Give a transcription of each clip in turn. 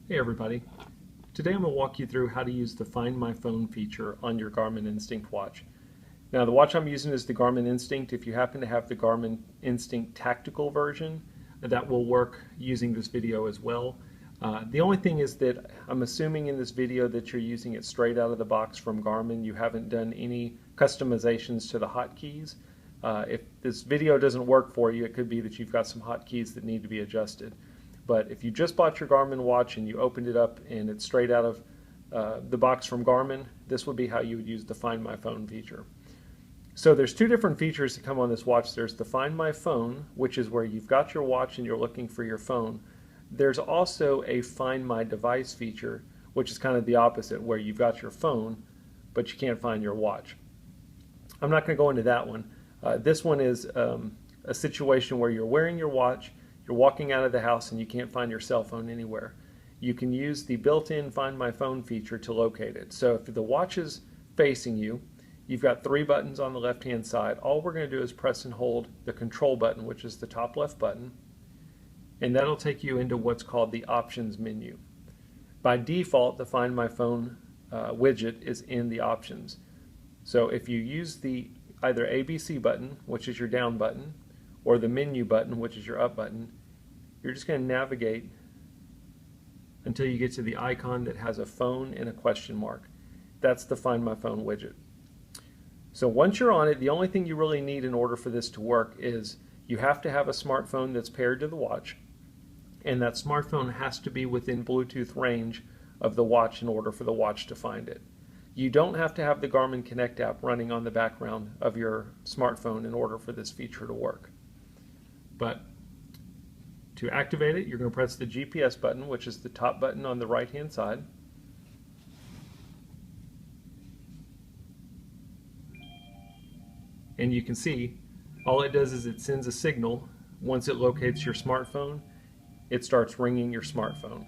Hey everybody. Today I'm going to walk you through how to use the Find My Phone feature on your Garmin Instinct watch. Now the watch I'm using is the Garmin Instinct. If you happen to have the Garmin Instinct tactical version, that will work using this video as well. The only thing is that I'm assuming in this video that you're using it straight out of the box from Garmin. You haven't done any customizations to the hotkeys. If this video doesn't work for you, it could be that you've got some hotkeys that need to be adjusted. But if you just bought your Garmin watch and you opened it up and it's straight out of the box from Garmin, this would be how you would use the Find My Phone feature. So there's two different features that come on this watch. There's the Find My Phone, which is where you've got your watch and you're looking for your phone. There's also a Find My Device feature, which is kind of the opposite, where you've got your phone, but you can't find your watch. I'm not going to go into that one. This one is a situation where you're wearing your watch, you're walking out of the house and you can't find your cell phone anywhere. You can use the built-in Find My Phone feature to locate it. So if the watch is facing you, you've got three buttons on the left-hand side. All we're going to do is press and hold the control button, which is the top left button, and that'll take you into what's called the options menu. By default, the Find My Phone widget is in the options. So if you use the either ABC button, which is your down button, or the menu button, which is your up button, you're just going to navigate until you get to the icon that has a phone and a question mark. That's the Find My Phone widget. So once you're on it, the only thing you really need in order for this to work is you have to have a smartphone that's paired to the watch, and that smartphone has to be within Bluetooth range of the watch in order for the watch to find it. You don't have to have the Garmin Connect app running on the background of your smartphone in order for this feature to work. But to activate it, you're going to press the GPS button, which is the top button on the right-hand side. And you can see all it does is it sends a signal. Once it locates your smartphone, it starts ringing your smartphone.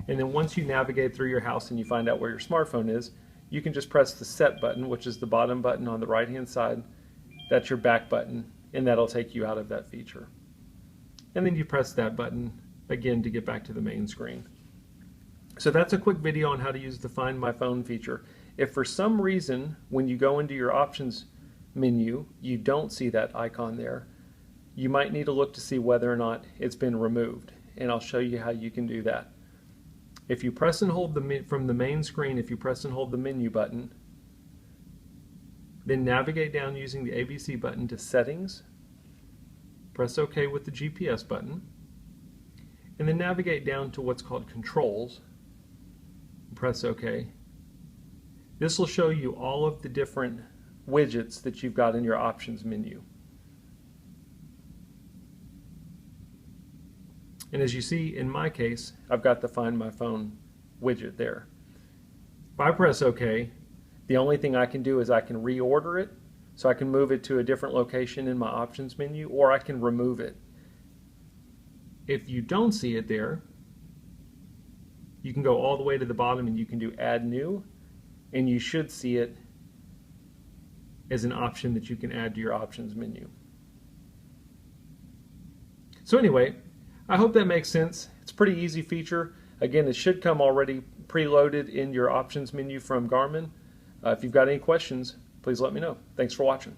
And then once you navigate through your house and you find out where your smartphone is, you can just press the set button, which is the bottom button on the right-hand side. That's your back button, and that'll take you out of that feature. And then you press that button again to get back to the main screen. So that's a quick video on how to use the Find My Phone feature. If for some reason when you go into your options menu you don't see that icon there, you might need to look to see whether or not it's been removed, and I'll show you how you can do that. If you press and hold from the main screen, if you press and hold the menu button, then navigate down using the ABC button to Settings, press OK with the GPS button, and then navigate down to what's called Controls, press OK. This will show you all of the different widgets that you've got in your options menu. And as you see in my case, I've got the Find My Phone widget there. If I press OK, the only thing I can do is I can reorder it, so I can move it to a different location in my options menu, or I can remove it. If you don't see it there, you can go all the way to the bottom and you can do Add New, and you should see it as an option that you can add to your options menu. So anyway, I hope that makes sense. It's a pretty easy feature. Again, it should come already preloaded in your options menu from Garmin. If you've got any questions, please let me know. Thanks for watching.